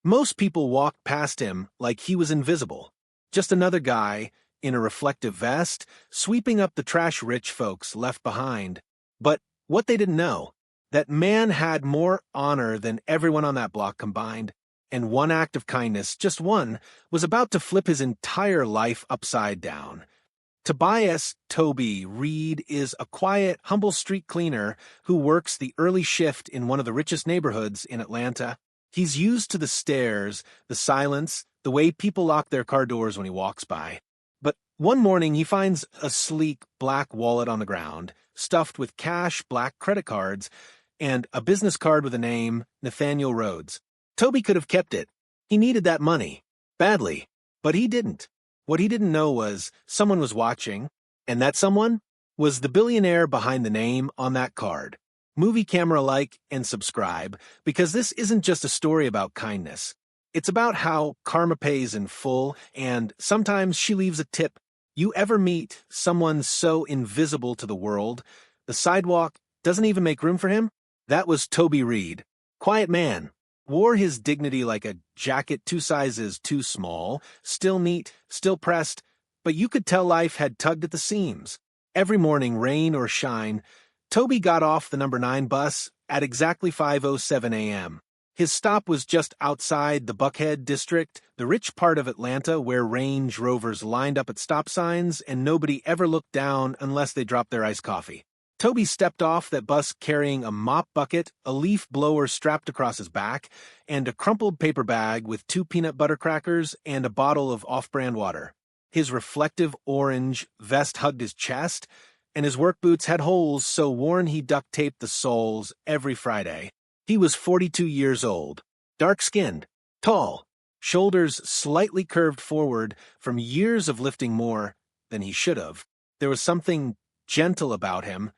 Most people walked past him like he was invisible. Just another guy, in a reflective vest, sweeping up the trash rich folks left behind. But what they didn't know, that man had more honor than everyone on that block combined, and one act of kindness, just one, was about to flip his entire life upside down. Tobias Toby Reed is a quiet, humble street cleaner who works the early shift in one of the richest neighborhoods in Atlanta. He's used to the stares, the silence, the way people lock their car doors when he walks by. But one morning he finds a sleek black wallet on the ground, stuffed with cash, black credit cards, and a business card with the name Nathaniel Rhodes. Toby could have kept it. He needed that money. Badly. But he didn't. What he didn't know was someone was watching, and that someone was the billionaire behind the name on that card. Movie camera like and subscribe, because this isn't just a story about kindness. It's about how karma pays in full, and sometimes she leaves a tip. You ever meet someone so invisible to the world, the sidewalk doesn't even make room for him? That was Toby Reed. Quiet man. Wore his dignity like a jacket 2 sizes too small, still neat, still pressed, but you could tell life had tugged at the seams. Every morning, rain or shine, Toby got off the number 9 bus at exactly 5:07 a.m. His stop was just outside the Buckhead district, the rich part of Atlanta where Range Rovers lined up at stop signs and nobody ever looked down unless they dropped their iced coffee. Toby stepped off that bus carrying a mop bucket, a leaf blower strapped across his back, and a crumpled paper bag with 2 peanut butter crackers and a bottle of off-brand water. His reflective orange vest hugged his chest, and his work boots had holes so worn he duct-taped the soles every Friday. He was 42 years old, dark-skinned, tall, shoulders slightly curved forward from years of lifting more than he should have. There was something gentle about him,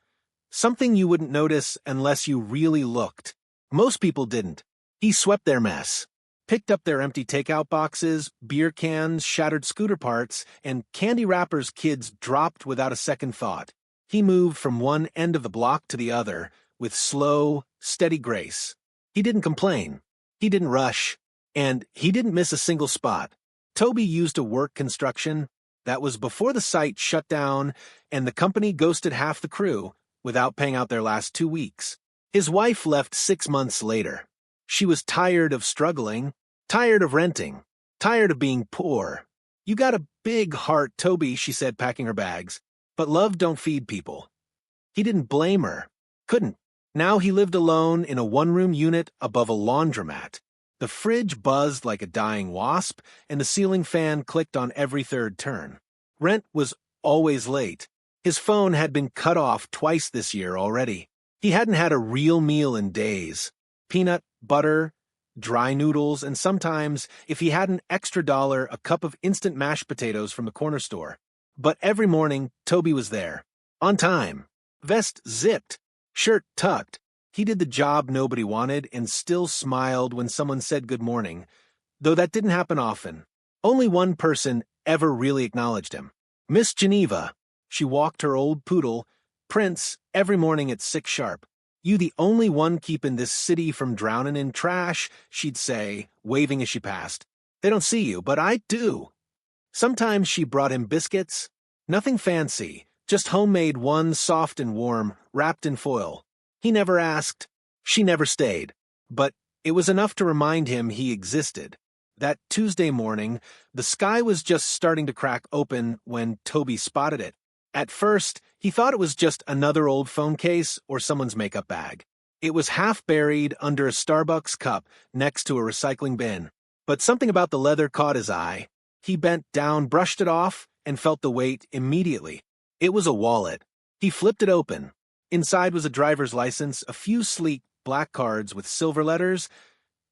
something you wouldn't notice unless you really looked. Most people didn't. He swept their mess, picked up their empty takeout boxes, beer cans, shattered scooter parts, and candy wrappers kids dropped without a second thought. He moved from one end of the block to the other with slow, steady grace. He didn't complain. He didn't rush. And he didn't miss a single spot. Toby used to work construction. That was before the site shut down and the company ghosted half the crew without paying out their last 2 weeks. His wife left 6 months later. She was tired of struggling, tired of renting, tired of being poor. You got a big heart, Toby, she said, packing her bags. But love don't feed people. He didn't blame her. Couldn't. Now he lived alone in a 1-room unit above a laundromat. The fridge buzzed like a dying wasp, and the ceiling fan clicked on every third turn. Rent was always late. His phone had been cut off twice this year already. He hadn't had a real meal in days. Peanut, butter, dry noodles, and sometimes, if he had an extra $1, a cup of instant mashed potatoes from the corner store. But every morning, Toby was there. On time. Vest zipped. Shirt tucked. He did the job nobody wanted and still smiled when someone said good morning, though that didn't happen often. Only one person ever really acknowledged him. Miss Geneva. She walked her old poodle, Prince, every morning at 6 sharp. You the only one keeping this city from drowning in trash, she'd say, waving as she passed. They don't see you, but I do. Sometimes she brought him biscuits. Nothing fancy, just homemade ones, soft and warm, wrapped in foil. He never asked. She never stayed. But it was enough to remind him he existed. That Tuesday morning, the sky was just starting to crack open when Toby spotted it. At first, he thought it was just another old phone case or someone's makeup bag. It was half buried under a Starbucks cup next to a recycling bin. But something about the leather caught his eye. He bent down, brushed it off, and felt the weight immediately. It was a wallet. He flipped it open. Inside was a driver's license, a few sleek black cards with silver letters,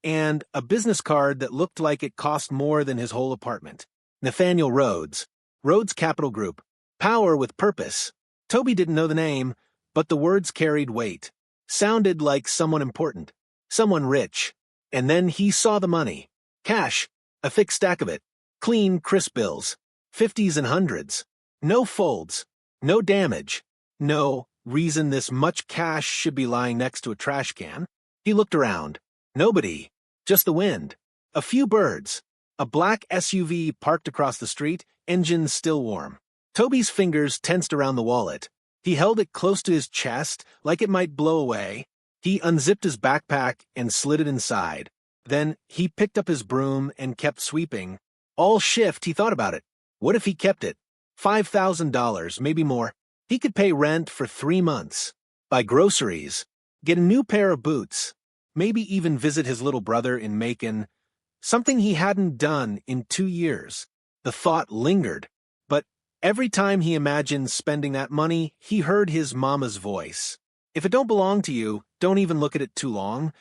and a business card that looked like it cost more than his whole apartment. Nathaniel Rhodes. Rhodes Capital Group. Power with purpose. Toby didn't know the name, but the words carried weight. Sounded like someone important. Someone rich. And then he saw the money. Cash. A thick stack of it. Clean, crisp bills. 50s and 100s. No folds. No damage. No reason this much cash should be lying next to a trash can. He looked around. Nobody. Just the wind. A few birds. A black SUV parked across the street, engine still warm. Toby's fingers tensed around the wallet. He held it close to his chest, like it might blow away. He unzipped his backpack and slid it inside. Then he picked up his broom and kept sweeping. All shift, he thought about it. What if he kept it? $5,000, maybe more. He could pay rent for 3 months, buy groceries, get a new pair of boots, maybe even visit his little brother in Macon, something he hadn't done in 2 years. The thought lingered, but every time he imagined spending that money, he heard his mama's voice. If it don't belong to you, don't even look at it too long.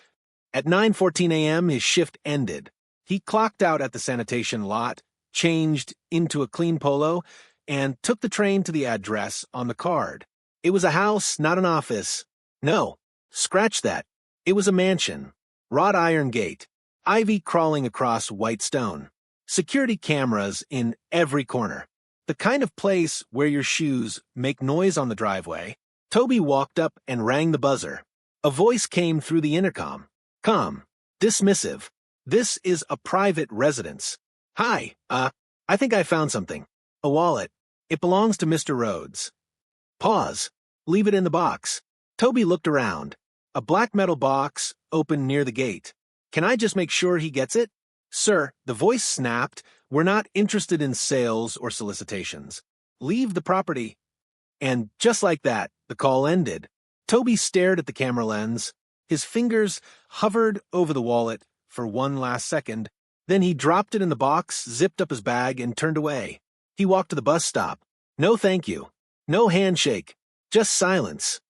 At 9:14 a.m., his shift ended. He clocked out at the sanitation lot, changed into a clean polo, and took the train to the address on the card. It was a house, not an office. No, scratch that. It was a mansion. Wrought iron gate. Ivy crawling across white stone. Security cameras in every corner. The kind of place where your shoes make noise on the driveway. Toby walked up and rang the buzzer. A voice came through the intercom. Calm. Dismissive. This is a private residence. Hi, I think I found something. A wallet. It belongs to Mr. Rhodes. Pause. Leave it in the box. Toby looked around. A black metal box, open near the gate. Can I just make sure he gets it? Sir, the voice snapped. We're not interested in sales or solicitations. Leave the property. And just like that, the call ended. Toby stared at the camera lens. His fingers hovered over the wallet for one last second. Then he dropped it in the box, zipped up his bag, and turned away. He walked to the bus stop. No thank you. No handshake. Just silence.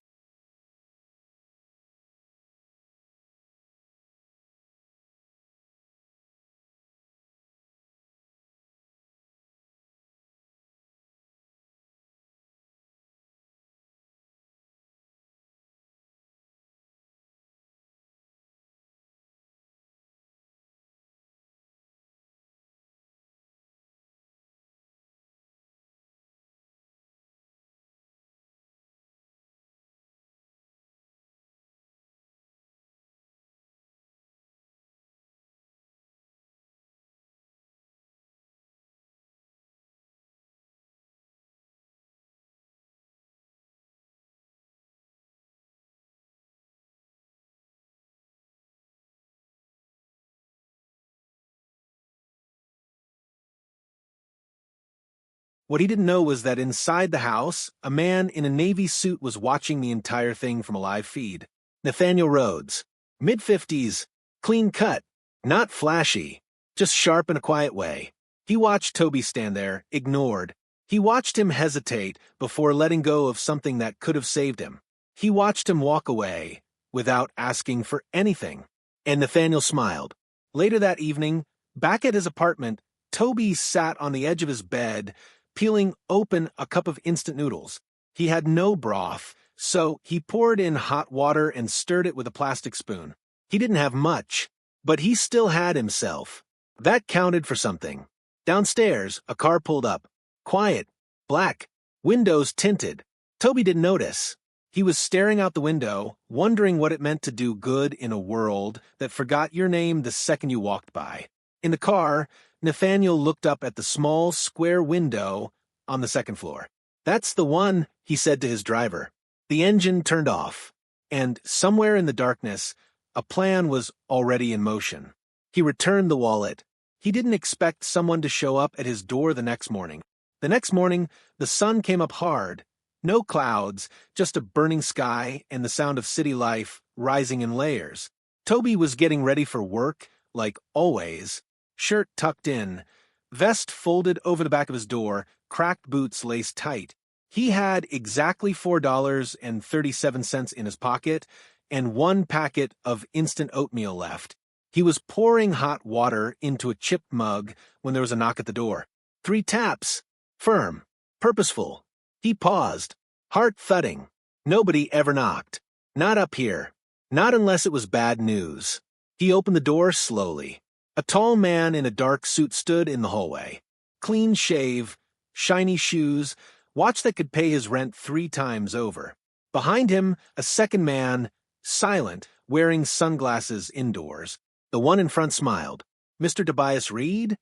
What he didn't know was that inside the house, a man in a navy suit was watching the entire thing from a live feed. Nathaniel Rhodes. Mid-50s. Clean cut. Not flashy. Just sharp in a quiet way. He watched Toby stand there, ignored. He watched him hesitate before letting go of something that could have saved him. He watched him walk away without asking for anything. And Nathaniel smiled. Later that evening, back at his apartment, Toby sat on the edge of his bed, peeling open a cup of instant noodles. He had no broth, so he poured in hot water and stirred it with a plastic spoon. He didn't have much, but he still had himself. That counted for something. Downstairs, a car pulled up. Quiet. Black. Windows tinted. Toby didn't notice. He was staring out the window, wondering what it meant to do good in a world that forgot your name the second you walked by. In the car, Nathaniel looked up at the small, square window on the second floor. That's the one, he said to his driver. The engine turned off, and somewhere in the darkness, a plan was already in motion. He returned the wallet. He didn't expect someone to show up at his door the next morning. The next morning, the sun came up hard. No clouds, just a burning sky and the sound of city life rising in layers. Toby was getting ready for work, like always. Shirt tucked in, vest folded over the back of his door, cracked boots laced tight. He had exactly $4.37 in his pocket and 1 packet of instant oatmeal left. He was pouring hot water into a chipped mug when there was a knock at the door. 3 taps. Firm. Purposeful. He paused. Heart thudding. Nobody ever knocked. Not up here. Not unless it was bad news. He opened the door slowly. A tall man in a dark suit stood in the hallway. Clean shave, shiny shoes, watch that could pay his rent 3 times over. Behind him, a second man, silent, wearing sunglasses indoors. The one in front smiled. Mr. Tobias Reed?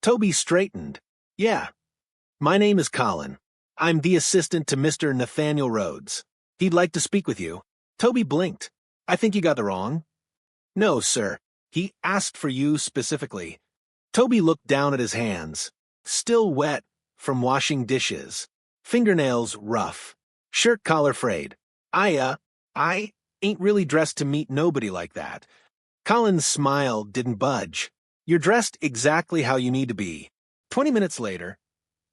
Toby straightened. Yeah. My name is Colin. I'm the assistant to Mr. Nathaniel Rhodes. He'd like to speak with you. Toby blinked. I think you got the wrong. No, sir. He asked for you specifically. Toby looked down at his hands. Still wet from washing dishes. Fingernails rough. Shirt collar frayed. I ain't really dressed to meet nobody like that. Colin's smile didn't budge. You're dressed exactly how you need to be. 20 minutes later,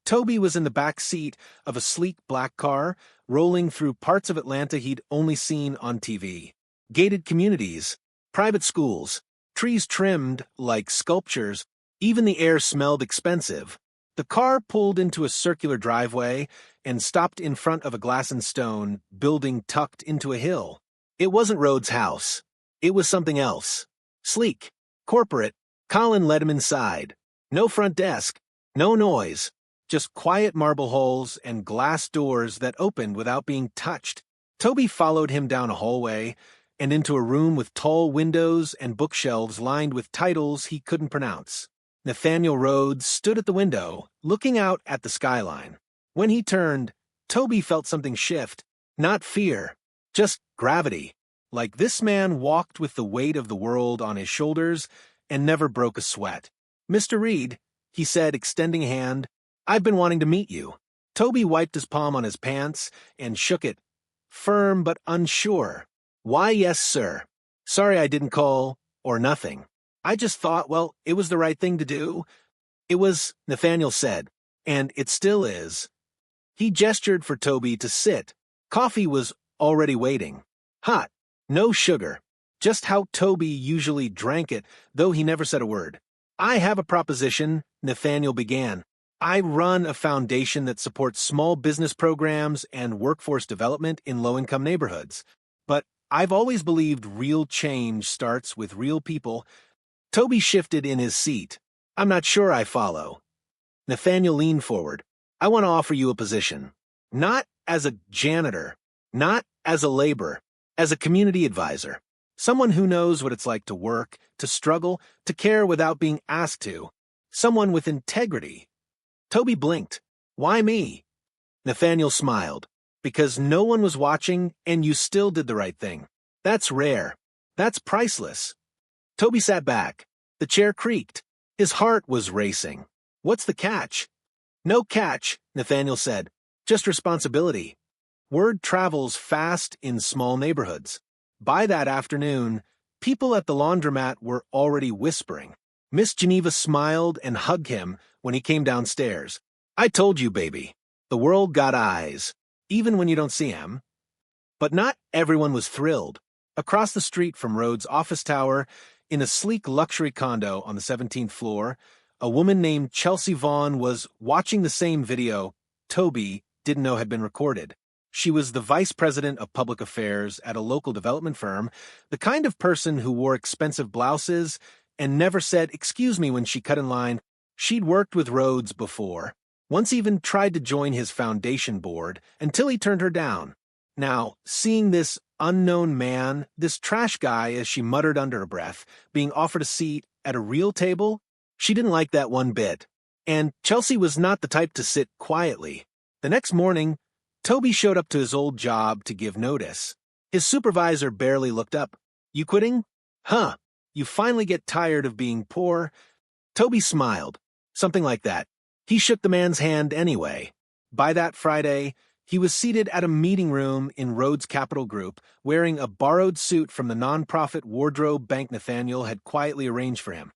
Toby was in the back seat of a sleek black car, rolling through parts of Atlanta he'd only seen on TV. Gated communities, private schools, trees trimmed like sculptures, even the air smelled expensive. The car pulled into a circular driveway and stopped in front of a glass and stone building tucked into a hill. It wasn't Rhodes' house. It was something else. Sleek, corporate. Colin led him inside. No front desk, no noise, just quiet marble holes and glass doors that opened without being touched. Toby followed him down a hallway and into a room with tall windows and bookshelves lined with titles he couldn't pronounce. Nathaniel Rhodes stood at the window, looking out at the skyline. When he turned, Toby felt something shift. Not fear, just gravity. Like this man walked with the weight of the world on his shoulders and never broke a sweat. Mr. Reed, he said, extending a hand, I've been wanting to meet you. Toby wiped his palm on his pants and shook it, firm but unsure. Why, yes, sir. Sorry I didn't call, or nothing. I just thought, well, it was the right thing to do. It was, Nathaniel said, and it still is. He gestured for Toby to sit. Coffee was already waiting. Hot, no sugar. Just how Toby usually drank it, though he never said a word. I have a proposition, Nathaniel began. I run a foundation that supports small business programs and workforce development in low-income neighborhoods. But I've always believed real change starts with real people. Toby shifted in his seat. I'm not sure I follow. Nathaniel leaned forward. I want to offer you a position. Not as a janitor, not as a laborer, as a community advisor. Someone who knows what it's like to work, to struggle, to care without being asked to. Someone with integrity. Toby blinked. Why me? Nathaniel smiled. Because no one was watching and you still did the right thing. That's rare. That's priceless. Toby sat back. The chair creaked. His heart was racing. What's the catch? No catch, Nathaniel said. Just responsibility. Word travels fast in small neighborhoods. By that afternoon, people at the laundromat were already whispering. Miss Geneva smiled and hugged him when he came downstairs. I told you, baby. The world got eyes, even when you don't see 'em. But not everyone was thrilled. Across the street from Rhodes' office tower, in a sleek luxury condo on the 17th floor, a woman named Chelsea Vaughn was watching the same video Toby didn't know had been recorded. She was the vice president of public affairs at a local development firm, the kind of person who wore expensive blouses and never said, "Excuse me," when she cut in line. She'd worked with Rhodes before, once even tried to join his foundation board, until he turned her down. Now, seeing this unknown man, this trash guy, as she muttered under her breath, being offered a seat at a real table, she didn't like that one bit. And Chelsea was not the type to sit quietly. The next morning, Toby showed up to his old job to give notice. His supervisor barely looked up. You quitting? Huh. You finally get tired of being poor? Toby smiled. Something like that. He shook the man's hand anyway. By that Friday, he was seated at a meeting room in Rhodes Capital Group, wearing a borrowed suit from the nonprofit wardrobe bank Nathaniel had quietly arranged for him.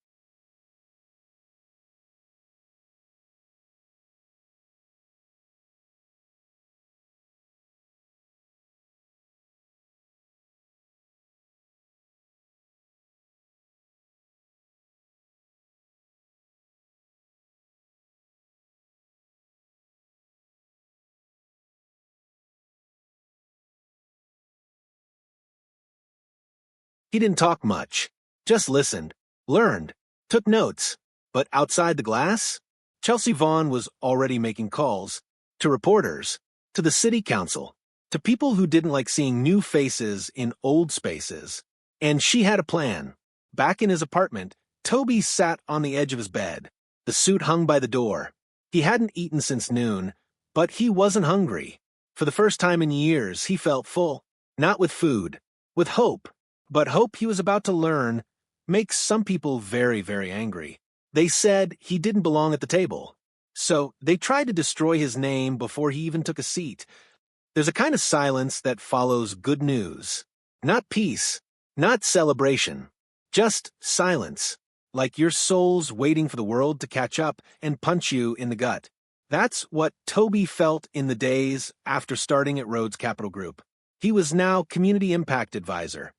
He didn't talk much, just listened, learned, took notes. But outside the glass, Chelsea Vaughn was already making calls to reporters, to the city council, to people who didn't like seeing new faces in old spaces. And she had a plan. Back in his apartment, Toby sat on the edge of his bed. The suit hung by the door. He hadn't eaten since noon, but he wasn't hungry. For the first time in years, he felt full. Not with food, with hope. But hope, he was about to learn, makes some people very, very angry. They said he didn't belong at the table. So they tried to destroy his name before he even took a seat. There's a kind of silence that follows good news. Not peace, not celebration, just silence. Like your soul's waiting for the world to catch up and punch you in the gut. That's what Toby felt in the days after starting at Rhodes Capital Group. He was now Community Impact Advisor.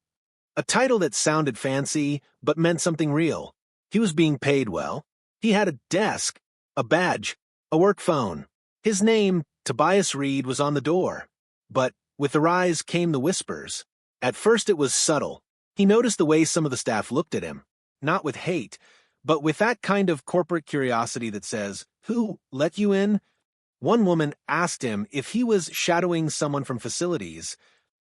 A title that sounded fancy, but meant something real. He was being paid well. He had a desk, a badge, a work phone. His name, Tobias Reed, was on the door. But with the rise came the whispers. At first it was subtle. He noticed the way some of the staff looked at him. Not with hate, but with that kind of corporate curiosity that says, "Who let you in?" One woman asked him if he was shadowing someone from facilities.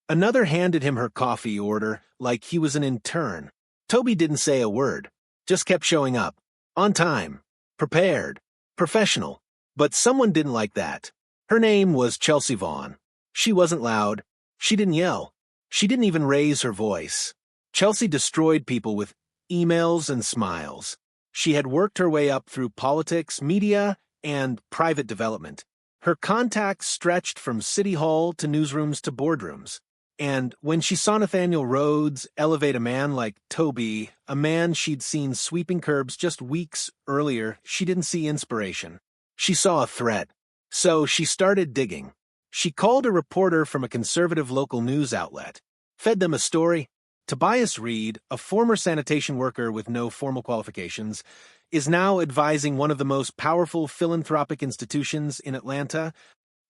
Another handed him her coffee order like he was an intern. Toby didn't say a word, just kept showing up. On time, prepared, professional. But someone didn't like that. Her name was Chelsea Vaughn. She wasn't loud. She didn't yell. She didn't even raise her voice. Chelsea destroyed people with emails and smiles. She had worked her way up through politics, media, and private development. Her contacts stretched from city hall to newsrooms to boardrooms. And when she saw Nathaniel Rhodes elevate a man like Toby, a man she'd seen sweeping curbs just weeks earlier, she didn't see inspiration. She saw a threat. So she started digging. She called a reporter from a conservative local news outlet, fed them a story. Tobias Reed, a former sanitation worker with no formal qualifications, is now advising one of the most powerful philanthropic institutions in Atlanta.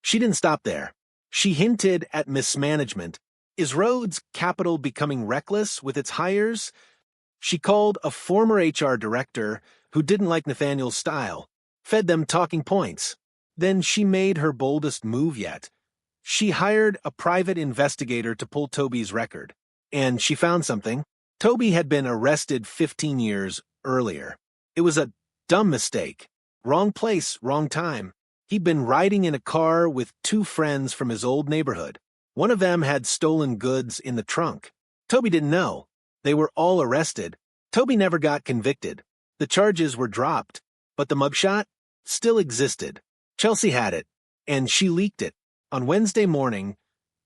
She didn't stop there. She hinted at mismanagement. Is Rhodes Capital becoming reckless with its hires? She called a former HR director who didn't like Nathaniel's style, fed them talking points. Then she made her boldest move yet. She hired a private investigator to pull Toby's record. And she found something. Toby had been arrested 15 years earlier. It was a dumb mistake. Wrong place, wrong time. He'd been riding in a car with two friends from his old neighborhood. One of them had stolen goods in the trunk. Toby didn't know. They were all arrested. Toby never got convicted. The charges were dropped, but the mugshot still existed. Chelsea had it, and she leaked it. On Wednesday morning,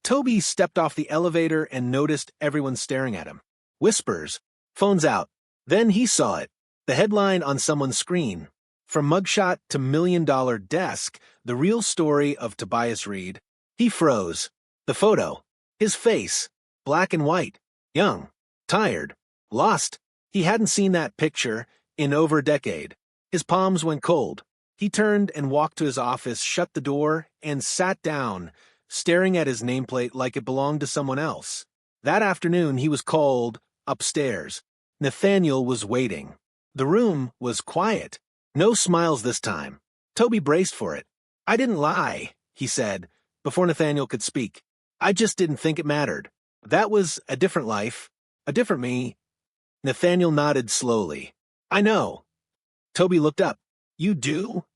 Toby stepped off the elevator and noticed everyone staring at him. Whispers, phones out. Then he saw it, the headline on someone's screen. From mugshot to million-dollar desk, the real story of Tobias Reed. He froze. The photo, his face, black and white, young, tired, lost. He hadn't seen that picture in over a decade. His palms went cold. He turned and walked to his office, shut the door, and sat down, staring at his nameplate like it belonged to someone else. That afternoon, he was called upstairs. Nathaniel was waiting. The room was quiet. No smiles this time. Toby braced for it. "I didn't lie," he said, before Nathaniel could speak. "I just didn't think it mattered. That was a different life, a different me." Nathaniel nodded slowly. "I know." Toby looked up. "You do?"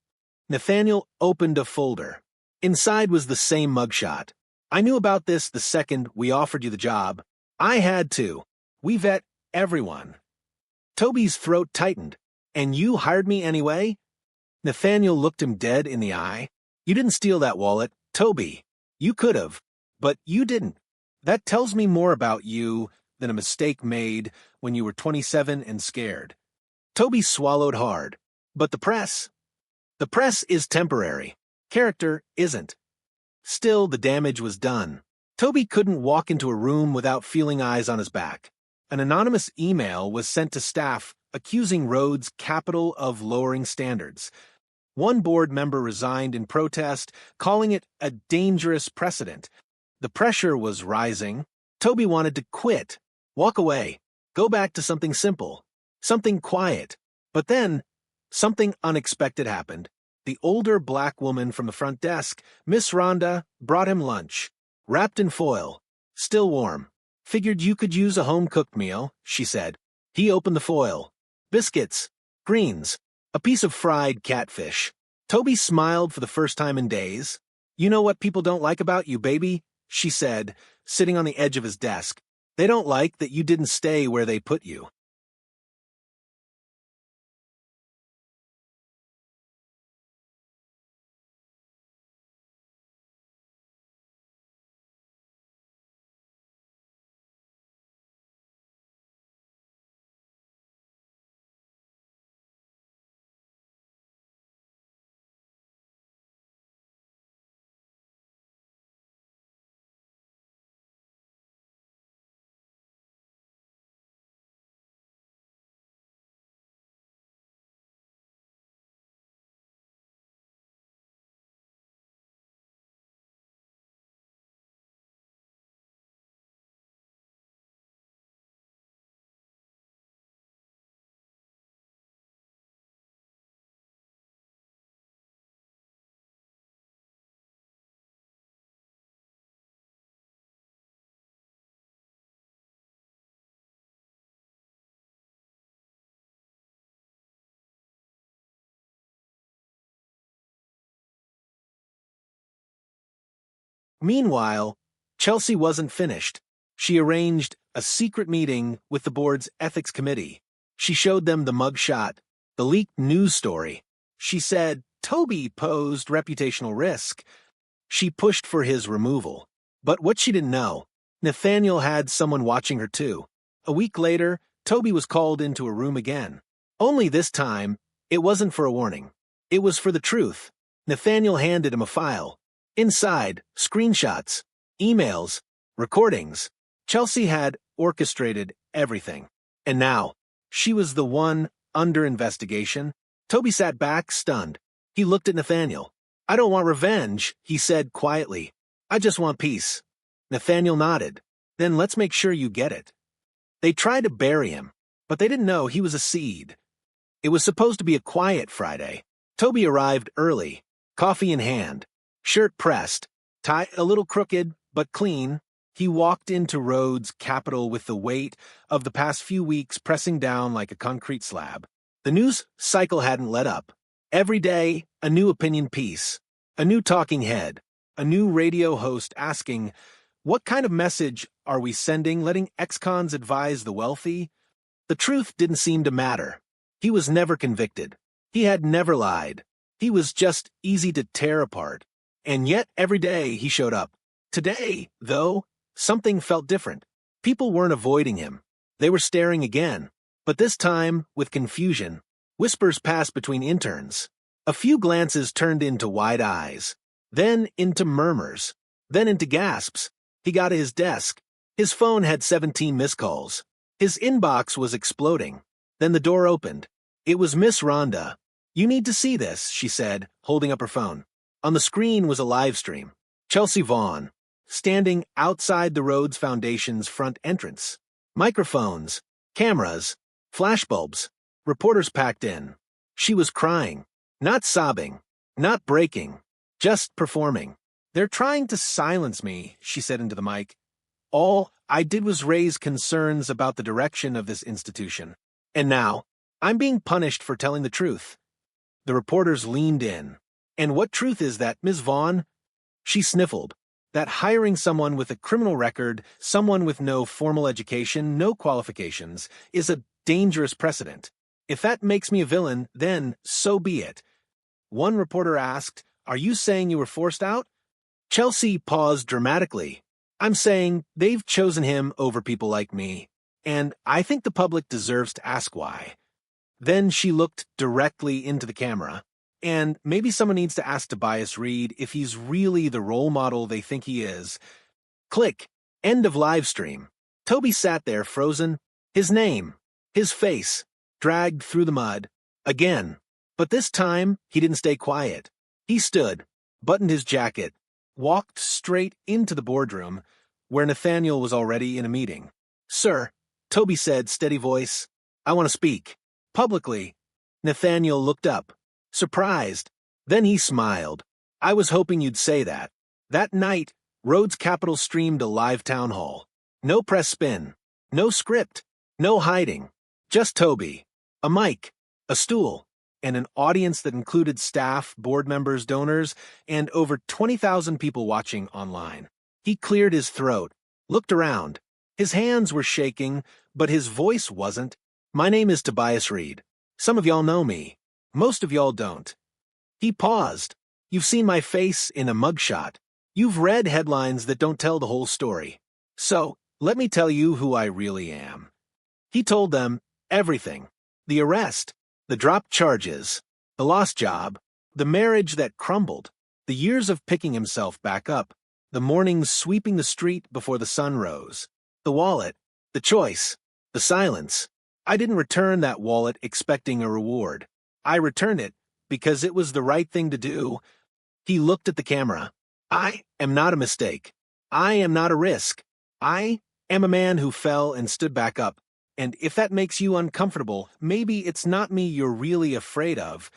Nathaniel opened a folder. Inside was the same mugshot. "I knew about this the second we offered you the job. I had to. We vet everyone." Toby's throat tightened. "And you hired me anyway?" Nathaniel looked him dead in the eye. "You didn't steal that wallet, Toby. You could have, but you didn't. That tells me more about you than a mistake made when you were 27 and scared." Toby swallowed hard. "But the press? The press is temporary. Character isn't." Still, the damage was done. Toby couldn't walk into a room without feeling eyes on his back. An anonymous email was sent to staff accusing Rhodes Capital of lowering standards. One board member resigned in protest, calling it a dangerous precedent. The pressure was rising. Toby wanted to quit, walk away, go back to something simple, something quiet. But then, something unexpected happened. The older black woman from the front desk, Miss Rhonda, brought him lunch, wrapped in foil, still warm. "Figured you could use a home-cooked meal," she said. He opened the foil. biscuits, greens, a piece of fried catfish. Toby smiled for the first time in days. "You know what people don't like about you, baby?" she said, sitting on the edge of his desk. "They don't like that you didn't stay where they put you." Meanwhile, Chelsea wasn't finished. She arranged a secret meeting with the board's ethics committee. She showed them the mugshot, the leaked news story. She said Toby posed reputational risk. She pushed for his removal. But what she didn't know, Nathaniel had someone watching her too. A week later, Toby was called into a room again. Only this time, it wasn't for a warning. It was for the truth. Nathaniel handed him a file. Inside, screenshots, emails, recordings. Chelsea had orchestrated everything. And now, she was the one under investigation. Toby sat back, stunned. He looked at Nathaniel. "I don't want revenge," he said quietly. "I just want peace." Nathaniel nodded. "Then let's make sure you get it." They tried to bury him, but they didn't know he was a seed. It was supposed to be a quiet Friday. Toby arrived early, coffee in hand, shirt pressed, tie a little crooked, but clean. He walked into Rhodes' Capitol with the weight of the past few weeks pressing down like a concrete slab. The news cycle hadn't let up. Every day, a new opinion piece, a new talking head, a new radio host asking, "What kind of message are we sending, letting ex-cons advise the wealthy?" The truth didn't seem to matter. He was never convicted. He had never lied. He was just easy to tear apart. And yet every day he showed up. Today, though, something felt different. People weren't avoiding him. They were staring again. But this time, with confusion. Whispers passed between interns. A few glances turned into wide eyes. Then into murmurs. Then into gasps. He got to his desk. His phone had 17 missed calls. His inbox was exploding. Then the door opened. It was Miss Rhonda. "You need to see this," she said, holding up her phone. On the screen was a live stream. Chelsea Vaughn, standing outside the Rhodes Foundation's front entrance. Microphones, cameras, flashbulbs, reporters packed in. She was crying, not sobbing, not breaking, just performing. "They're trying to silence me," she said into the mic. "All I did was raise concerns about the direction of this institution. And now, I'm being punished for telling the truth." The reporters leaned in. "And what truth is that, Ms. Vaughn?" She sniffled. "That hiring someone with a criminal record, someone with no formal education, no qualifications, is a dangerous precedent. If that makes me a villain, then so be it." One reporter asked, "Are you saying you were forced out?" Chelsea paused dramatically. "I'm saying they've chosen him over people like me, and I think the public deserves to ask why." Then she looked directly into the camera. "And maybe someone needs to ask Tobias Reed if he's really the role model they think he is." Click. End of live stream. Toby sat there frozen. His name, his face, dragged through the mud. Again. But this time, he didn't stay quiet. He stood, buttoned his jacket, walked straight into the boardroom, where Nathaniel was already in a meeting. "Sir," Toby said, steady voice, "I want to speak. Publicly." Nathaniel looked up, surprised. Then he smiled. "I was hoping you'd say that." That night, Rhodes Capitol streamed a live town hall. No press spin, no script, no hiding. Just Toby. A mic, a stool, and an audience that included staff, board members, donors, and over 20,000 people watching online. He cleared his throat, looked around. His hands were shaking, but his voice wasn't. My name is Tobias Reed. Some of y'all know me. Most of y'all don't. He paused. You've seen my face in a mugshot. You've read headlines that don't tell the whole story. So, let me tell you who I really am. He told them everything. The arrest, the dropped charges, the lost job, the marriage that crumbled, the years of picking himself back up, the mornings sweeping the street before the sun rose, the wallet, the choice, the silence. I didn't return that wallet expecting a reward. I returned it because it was the right thing to do. He looked at the camera. I am not a mistake. I am not a risk. I am a man who fell and stood back up. And if that makes you uncomfortable, maybe it's not me you're really afraid of.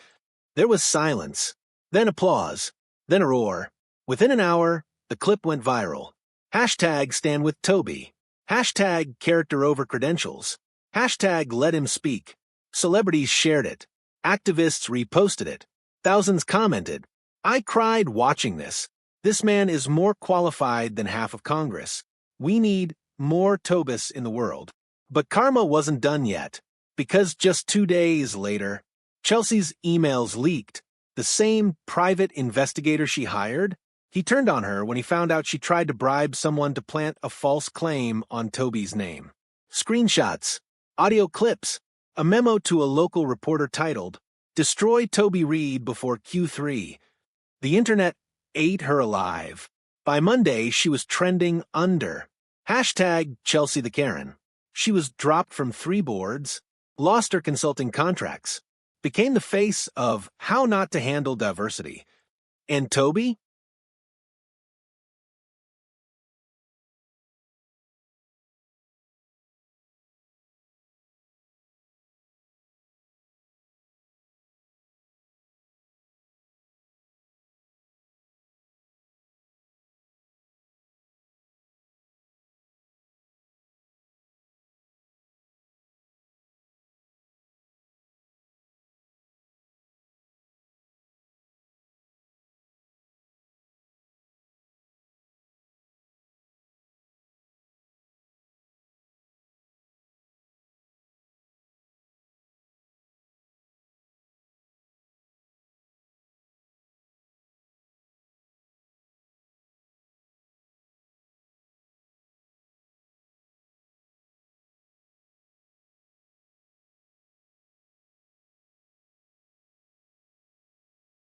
There was silence, then applause, then a roar. Within an hour, the clip went viral. Hashtag stand with Toby. Hashtag character over credentials. Hashtag let him speak. Celebrities shared it. Activists reposted it. Thousands commented. I cried watching this. This man is more qualified than half of Congress. We need more Tobis in the world. But karma wasn't done yet, because just 2 days later, Chelsea's emails leaked. The same private investigator she hired, he turned on her when he found out she tried to bribe someone to plant a false claim on Toby's name. Screenshots, audio clips, a memo to a local reporter titled, "Destroy Toby Reed before Q3. The internet ate her alive. By Monday, she was trending under. Hashtag Chelsea the Karen. She was dropped from 3 boards, lost her consulting contracts, became the face of how not to handle diversity. And Toby?